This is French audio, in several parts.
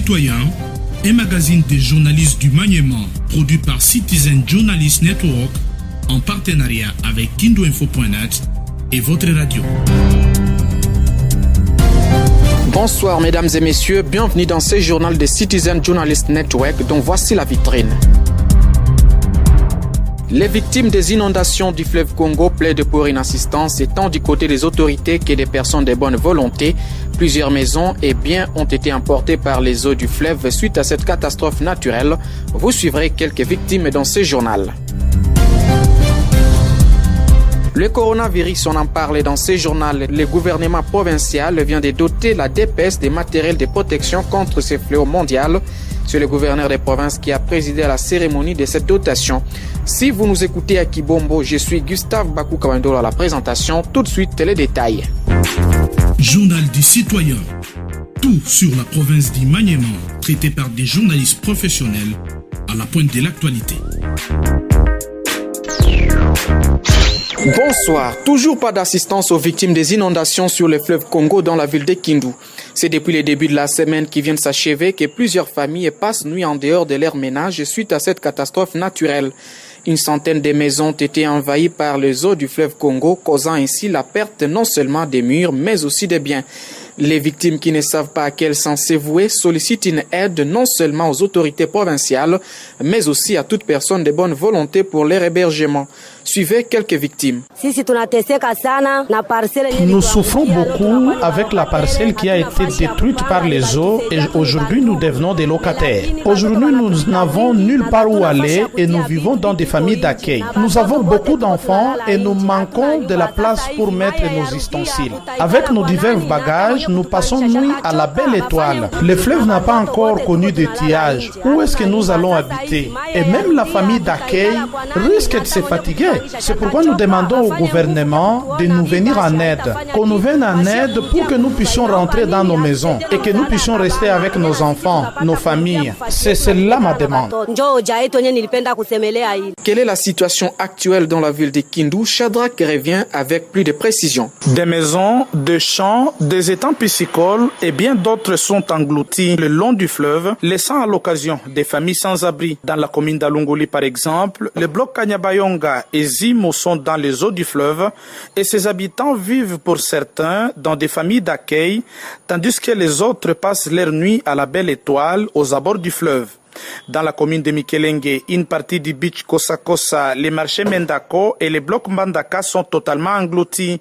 Citoyen, un magazine des journalistes du Maniema, produit par Citizen Journalist Network, en partenariat avec KindoInfo.net et votre radio. Bonsoir mesdames et messieurs, bienvenue dans ce journal de Citizen Journalist Network dont voici la vitrine. Les victimes des inondations du fleuve Congo plaident pour une assistance tant du côté des autorités que des personnes de bonne volonté. Plusieurs maisons et biens ont été emportés par les eaux du fleuve suite à cette catastrophe naturelle. Vous suivrez quelques victimes dans ce journal. Le coronavirus, on en parle dans ce journal. Le gouvernement provincial vient de doter la DPS des matériels de protection contre ce fléau mondial. C'est le gouverneur des provinces qui a présidé à la cérémonie de cette dotation. Si vous nous écoutez à Kibombo, je suis Gustave Bakou Kawandolo à la présentation. Tout de suite, les détails. Journal du citoyen. Tout sur la province du Maniema, traité par des journalistes professionnels à la pointe de l'actualité. Bonsoir. Toujours pas d'assistance aux victimes des inondations sur le fleuve Congo dans la ville de Kindu. C'est depuis le début de la semaine qui vient de s'achever que plusieurs familles passent nuit en dehors de leur ménage suite à cette catastrophe naturelle. Une centaine de maisons ont été envahies par les eaux du fleuve Congo, causant ainsi la perte non seulement des murs, mais aussi des biens. Les victimes qui ne savent pas à quel sens se vouer sollicitent une aide non seulement aux autorités provinciales, mais aussi à toute personne de bonne volonté pour leur hébergement. Suivez quelques victimes. Nous souffrons beaucoup avec la parcelle qui a été détruite par les eaux et aujourd'hui nous devenons des locataires. Aujourd'hui nous n'avons nulle part où aller et nous vivons dans des familles d'accueil. Nous avons beaucoup d'enfants et nous manquons de la place pour mettre nos ustensiles. Avec nos divers bagages, nous passons nuit à la belle étoile. Le fleuve n'a pas encore connu de tillage. Où est-ce que nous allons habiter? Et même la famille d'accueil risque de se fatiguer. C'est pourquoi nous demandons au gouvernement de nous venir en aide. Qu'on nous vienne en aide pour que nous puissions rentrer dans nos maisons et que nous puissions rester avec nos enfants, nos familles. C'est cela ma demande. Quelle est la situation actuelle dans la ville de Kindu? Shadrach revient avec plus de précision. Des maisons, des champs, des étangs piscicoles et bien d'autres sont engloutis le long du fleuve, laissant à l'occasion des familles sans abri. Dans la commune d'Alongoli par exemple, le bloc Kanyabayonga et Zimo sont dans les eaux du fleuve et ses habitants vivent pour certains dans des familles d'accueil, tandis que les autres passent leur nuit à la belle étoile aux abords du fleuve. Dans la commune de Mikelenge, une partie du beach Kosa Kosa, les marchés Mendako et les blocs Mbandaka sont totalement engloutis.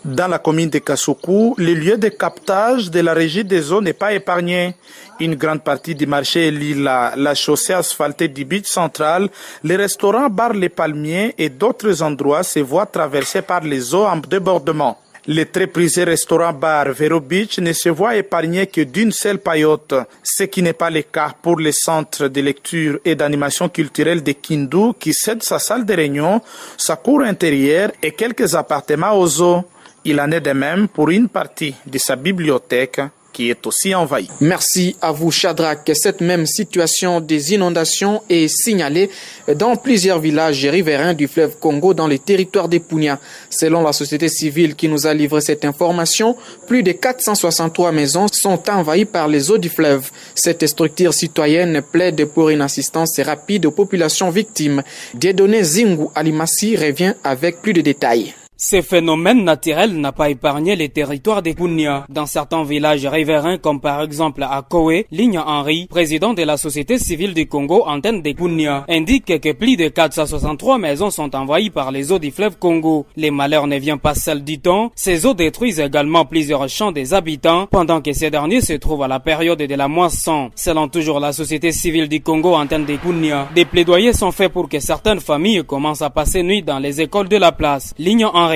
Dans la commune de Kasuku, le lieu de captage de la régie des eaux n'est pas épargné. Une grande partie du marché est Lila, la chaussée asphaltée du beach central, les restaurants Bar Les Palmiers et d'autres endroits se voient traversés par les eaux en débordement. Les très prisés restaurants-bar Vero Beach ne se voient épargnés que d'une seule paillote, ce qui n'est pas le cas pour les centres de lecture et d'animation culturelle de Kindu qui cède sa salle de réunion, sa cour intérieure et quelques appartements aux eaux. Il en est de même pour une partie de sa bibliothèque qui est aussi envahi. Merci à vous Shadrach. Cette même situation des inondations est signalée dans plusieurs villages riverains du fleuve Congo dans les territoires des Punya. Selon la société civile qui nous a livré cette information, plus de 463 maisons sont envahies par les eaux du fleuve. Cette structure citoyenne plaide pour une assistance rapide aux populations victimes. Dieudonné Zingu Alimassi revient avec plus de détails. Ce phénomène naturel n'a pas épargné les territoires des Punya. Dans certains villages riverains, comme par exemple à Kowe, Ligne Henri, président de la société civile du Congo, antenne des Punya, indique que plus de 463 maisons sont envahies par les eaux du fleuve Congo. Les malheurs ne viennent pas seuls, dit-on. Ces eaux détruisent également plusieurs champs des habitants, pendant que ces derniers se trouvent à la période de la moisson. Selon toujours la société civile du Congo, antenne des Punya, des plaidoyers sont faits pour que certaines familles commencent à passer nuit dans les écoles de la place. Ligne Henri.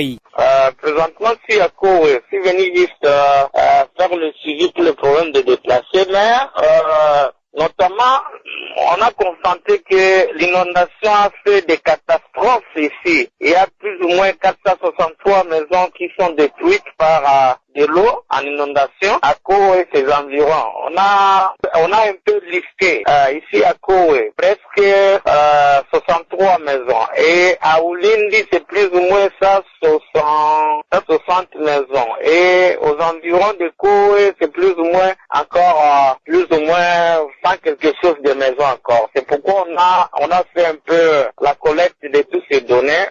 Présentement, je suis à Kowe. Je suis venu juste faire le suivi pour le problème de déplacés, mais notamment, on a constaté que l'inondation a fait des catastrophes ici. Il y a plus ou moins 463 maisons qui sont détruites par de l'eau en inondation à Kowe et ses environs. On a un peu listé ici à Kowe presque 63 maisons et à Ulindi c'est plus ou moins 160 maisons et aux environs de Kowe c'est plus ou moins encore plus ou moins 100 quelque chose de maisons encore. C'est pourquoi on a fait un peu la collecte de toutes ces données.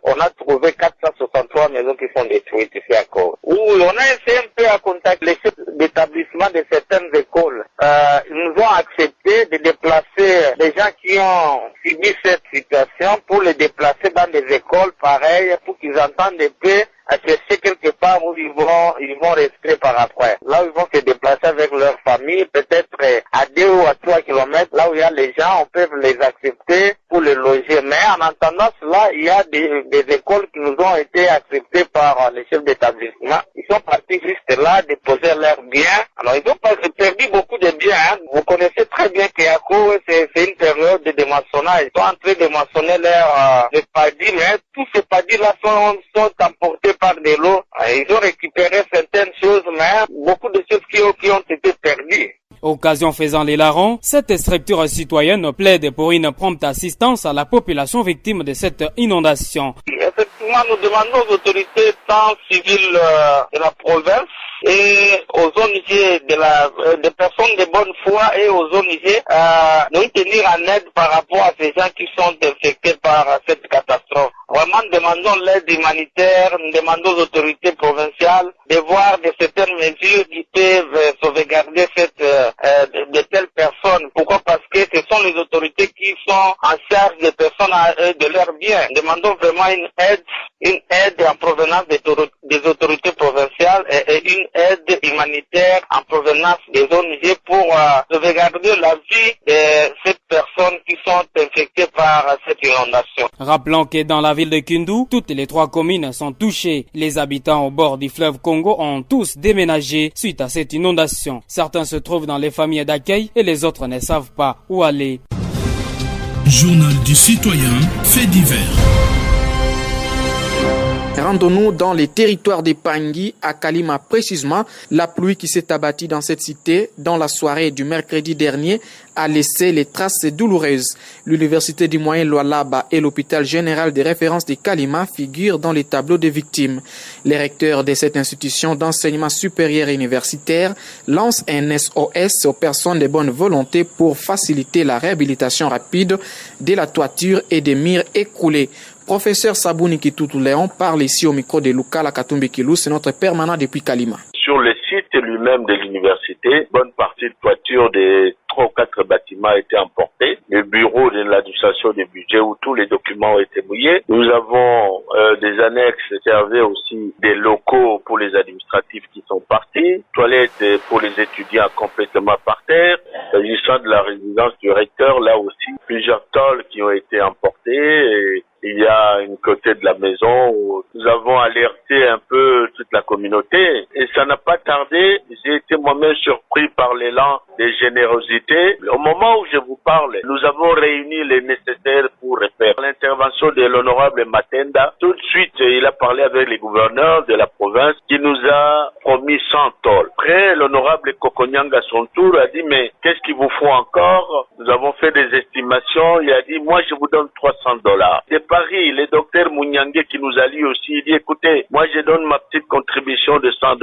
On a trouvé 463 maisons qui sont détruites ici à Kowe. On a essayé un peu à contacter les chefs d'établissement de certaines écoles. Ils nous ont accepté de déplacer les gens qui ont subi cette situation pour les déplacer dans des écoles pareilles pour qu'ils entendent un peu à chercher quelque part où ils vont rester par après. Là où ils vont se déplacer avec leur famille, peut-être à 2 ou à 3 kilomètres, là où il y a les gens, on peut les accepter pour les loger. Mais en attendant cela, il y a des écoles qui nous ont été acceptées par les chefs d'établissement. Ils sont partis juste là, déposer leurs biens. Alors ils ont perdu beaucoup de biens. Hein. Vous connaissez très bien qu'à Kowe, c'est une période de démaçonnage. Ils sont en train de démaçonner les padis, mais tous ces padis-là sont emportés par de l'eau. Ils ont récupéré certaines choses, mais beaucoup de choses qui ont été perdues. Occasion faisant les larrons, cette structure citoyenne plaide pour une prompte assistance à la population victime de cette inondation. Effectivement, nous demandons aux autorités tant civiles de la province et aux ONG des personnes de bonne foi et aux ONG de nous tenir en aide par rapport à ces gens qui sont infectés par cette catastrophe. Vraiment, nous demandons l'aide humanitaire, nous demandons aux autorités provinciales de voir de certaines mesures qui peuvent sauvegarder de telles personnes. Pourquoi? Parce que ce sont les autorités qui sont en charge des personnes de leurs biens. Nous demandons vraiment une aide en provenance des autorités provinciales et une aide humanitaire en provenance des ONG pour sauvegarder la vie de ces personnes qui sont infectées par cette inondation. Rappelons que dans la ville de Kindu, toutes les 3 communes sont touchées. Les habitants au bord du fleuve Congo ont tous déménagé suite à cette inondation. Certains se trouvent dans les familles d'accueil et les autres ne savent pas où aller. Journal du citoyen, faits divers. Rendons-nous dans les territoires des Pangui, à Kalima précisément. La pluie qui s'est abattue dans cette cité dans la soirée du mercredi dernier a laissé les traces douloureuses. L'université du Moyen Lualaba et l'hôpital général de référence de Kalima figurent dans les tableaux des victimes. Les recteurs de cette institution d'enseignement supérieur et universitaire lancent un SOS aux personnes de bonne volonté pour faciliter la réhabilitation rapide de la toiture et des murs écroulés. Professeur Sabouni Kitutu Léon parle ici au micro de Lukala Katumbi Kilou, c'est notre permanent depuis Kalima. Sur le site lui-même de l'université, bonne partie de toiture des 3 ou 4 bâtiments a été emportée. Le bureau de l'administration des budgets où tous les documents ont été mouillés. Nous avons des annexes servées aussi des locaux pour les administratifs qui sont partis. Toilettes pour les étudiants complètement par terre. S'agissant de la résidence du recteur, là aussi, plusieurs tôles qui ont été emportées. Et il y a une côté de la maison où nous avons alerté un peu toute la communauté et ça n'a pas tardé. J'ai été moi-même surpris par l'élan de générosité. Au moment où je vous parle, nous avons réuni les nécessaires pour faire l'intervention de l'honorable Matenda. Tout de suite, il a parlé avec les gouverneurs de la province qui nous a promis 100 tôles. Après, l'honorable Kokonyang à son tour a dit mais qu'est-ce qu'il vous faut encore? Nous avons fait des estimations. Il a dit moi je vous donne $300. De Paris, le docteur Mouniangé qui nous a lu aussi, il dit écoutez, moi je donne ma petite contribution de $100.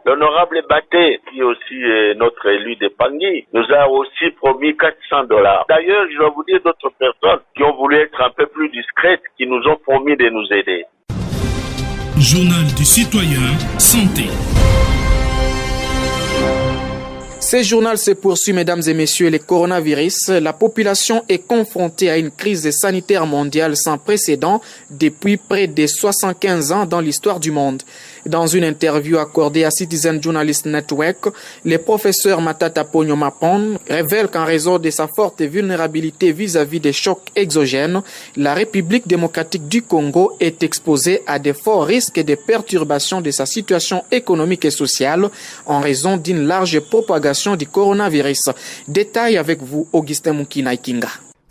L'honorable Baté, qui est aussi notre élu de Pangui, nous a aussi promis $400. D'ailleurs, je dois vous dire d'autres personnes qui ont voulu être un peu plus discrètes, qui nous ont promis de nous aider. Journal du citoyen, santé. Ce journal se poursuit, mesdames et messieurs, le coronavirus. La population est confrontée à une crise sanitaire mondiale sans précédent depuis près de 75 ans dans l'histoire du monde. Dans une interview accordée à Citizen Journalist Network, le professeur Matata Ponyomapon révèle qu'en raison de sa forte vulnérabilité vis-à-vis des chocs exogènes, la République démocratique du Congo est exposée à de forts risques de perturbation de sa situation économique et sociale en raison d'une large propagation du coronavirus. Détail avec vous, Augustin Moukina Ikinga.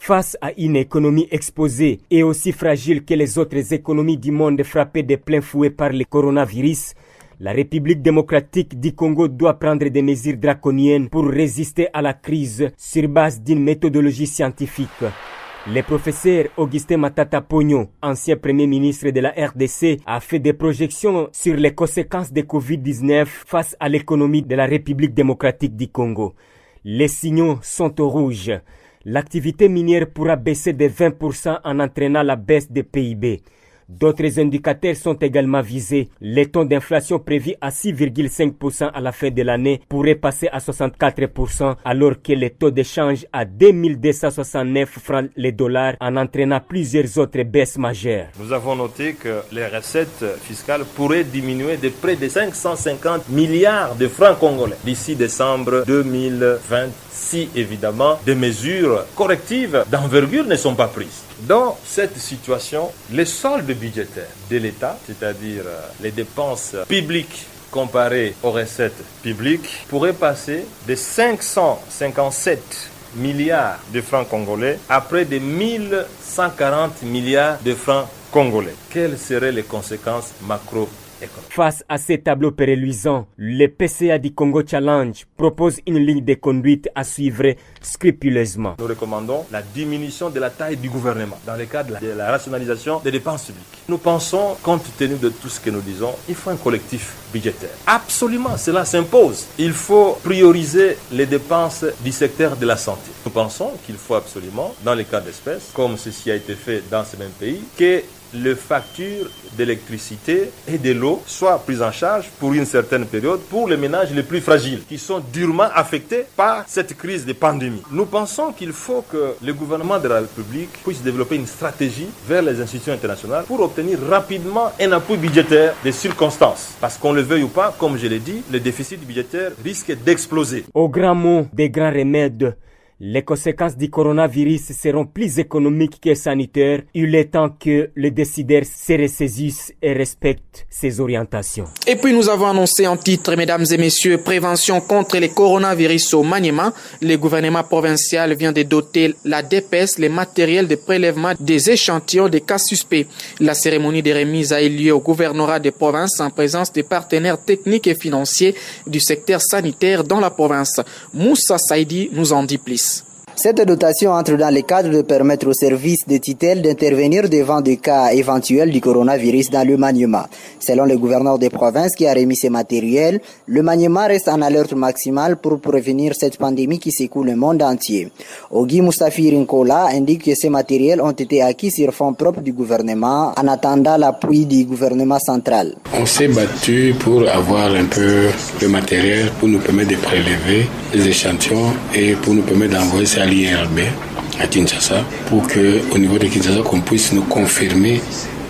Face à une économie exposée et aussi fragile que les autres économies du monde frappées de plein fouet par le coronavirus, la République démocratique du Congo doit prendre des mesures draconiennes pour résister à la crise sur base d'une méthodologie scientifique. Le professeur Augustin Matata Pogno, ancien premier ministre de la RDC, a fait des projections sur les conséquences de Covid-19 face à l'économie de la République démocratique du Congo. Les signaux sont au rouge. L'activité minière pourra baisser de 20% en entraînant la baisse des PIB. D'autres indicateurs sont également visés. Le taux d'inflation prévu à 6,5% à la fin de l'année pourrait passer à 64% alors que le taux d'échange à 2269 francs le dollar en entraînant plusieurs autres baisses majeures. Nous avons noté que les recettes fiscales pourraient diminuer de près de 550 milliards de francs congolais d'ici décembre 2020 si évidemment des mesures correctives d'envergure ne sont pas prises. Dans cette situation, les soldes budgétaires de l'État, c'est-à-dire les dépenses publiques comparées aux recettes publiques, pourraient passer de 557 milliards de francs congolais à près de 1140 milliards de francs congolais. Quelles seraient les conséquences macroéconomiques? Face à ces tableaux préluisants, le PCA du Congo Challenge propose une ligne de conduite à suivre scrupuleusement. Nous recommandons la diminution de la taille du gouvernement dans le cadre de la rationalisation des dépenses publiques. Nous pensons, compte tenu de tout ce que nous disons, il faut un collectif budgétaire. Absolument, cela s'impose. Il faut prioriser les dépenses du secteur de la santé. Nous pensons qu'il faut absolument, dans les cas d'espèce, comme ceci a été fait dans ce même pays, que les factures d'électricité et de l'eau soient prises en charge pour une certaine période pour les ménages les plus fragiles qui sont durement affectés par cette crise de pandémie. Nous pensons qu'il faut que le gouvernement de la République puisse développer une stratégie vers les institutions internationales pour obtenir rapidement un appui budgétaire des circonstances. Parce qu'on le veuille ou pas, comme je l'ai dit, le déficit budgétaire risque d'exploser. Au grand mot des grands remèdes, les conséquences du coronavirus seront plus économiques que sanitaires. Il est temps que les décideurs se ressaisissent et respectent ces orientations. Et puis nous avons annoncé en titre, mesdames et messieurs, prévention contre les coronavirus au Maniema. Le gouvernement provincial vient de doter la DPS les matériels de prélèvement des échantillons de cas suspects. La cérémonie de remise a eu lieu au gouvernorat des provinces en présence des partenaires techniques et financiers du secteur sanitaire dans la province. Moussa Saïdi nous en dit plus. Cette dotation entre dans le cadre de permettre aux services de tutelle d'intervenir devant des cas éventuels du coronavirus dans le Maniema. Selon le gouverneur des provinces qui a remis ces matériels, le Maniema reste en alerte maximale pour prévenir cette pandémie qui secoue le monde entier. Ogi Mustafi Rinkola indique que ces matériels ont été acquis sur fonds propres du gouvernement en attendant l'appui du gouvernement central. On s'est battu pour avoir un peu de matériel pour nous permettre de prélever les échantillons et pour nous permettre d'envoyer ça à l'IRB à Kinshasa pour qu'au niveau de Kinshasa qu'on puisse nous confirmer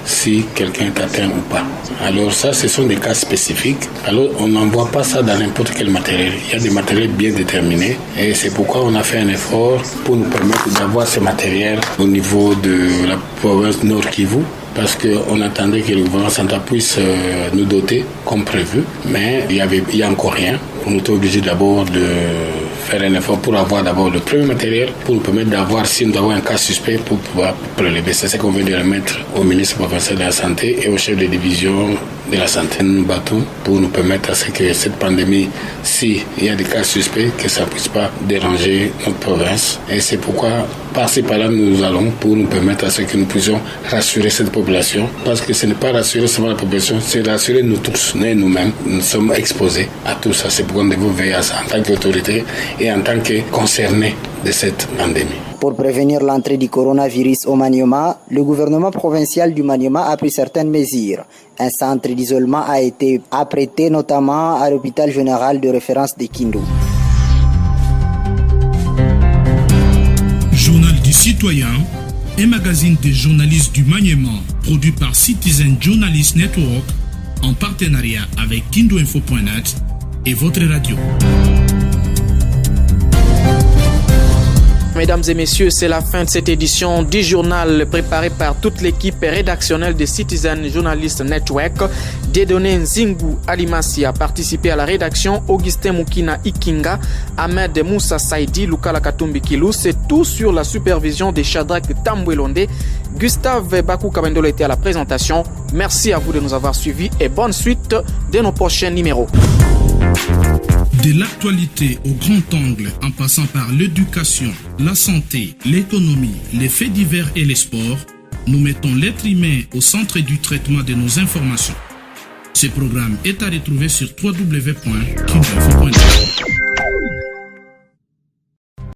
si quelqu'un est atteint ou pas. Alors ça, ce sont des cas spécifiques. Alors on n'envoie pas ça dans n'importe quel matériel. Il y a des matériels bien déterminés et c'est pourquoi on a fait un effort pour nous permettre d'avoir ce matériel au niveau de la province Nord Kivu. Parce qu'on attendait que le gouvernement central puisse nous doter comme prévu, mais il y a encore rien. On était obligé d'abord de faire un effort pour avoir d'abord le premier matériel, pour nous permettre d'avoir, si nous avons un cas suspect, pour pouvoir prélever. C'est ce qu'on vient de remettre au ministre provincial de la Santé et au chef de division de la Santé. Nous nous battons pour nous permettre à ce que cette pandémie, s'il y a des cas suspects, que ça ne puisse pas déranger notre province. Et c'est pourquoi, par-ci par-là, nous allons pour nous permettre à ce que nous puissions rassurer cette population. Parce que ce n'est pas rassurer seulement la population, c'est rassurer nous tous, nous-mêmes. Nous sommes exposés à tout ça. C'est pourquoi nous devons veiller à ça en tant qu'autorité et en tant que concernés de cette pandémie. Pour prévenir l'entrée du coronavirus au Maniema, le gouvernement provincial du Maniema a pris certaines mesures. Un centre d'isolement a été apprêté notamment à l'hôpital général de référence de Kindu. Journal du citoyen, un magazine des journalistes du Maniema, produit par Citizen Journalist Network en partenariat avec KindoInfo.net et votre radio. Mesdames et messieurs, c'est la fin de cette édition du journal préparé par toute l'équipe rédactionnelle de Citizen Journalist Network. Dieudonné Nzingu Alimasi a participé à la rédaction, Augustin Mukina Ikinga, Ahmed Moussa Saidi, Lukala Katumbi Kilou. C'est tout sur la supervision de Shadrach Tambouelonde. Gustave Bakou Kabendolo était à la présentation. Merci à vous de nous avoir suivis et bonne suite de nos prochains numéros. De l'actualité au grand angle, en passant par l'éducation, la santé, l'économie, les faits divers et les sports, nous mettons l'être humain au centre du traitement de nos informations. Ce programme est à retrouver sur www.kindoinfo.net.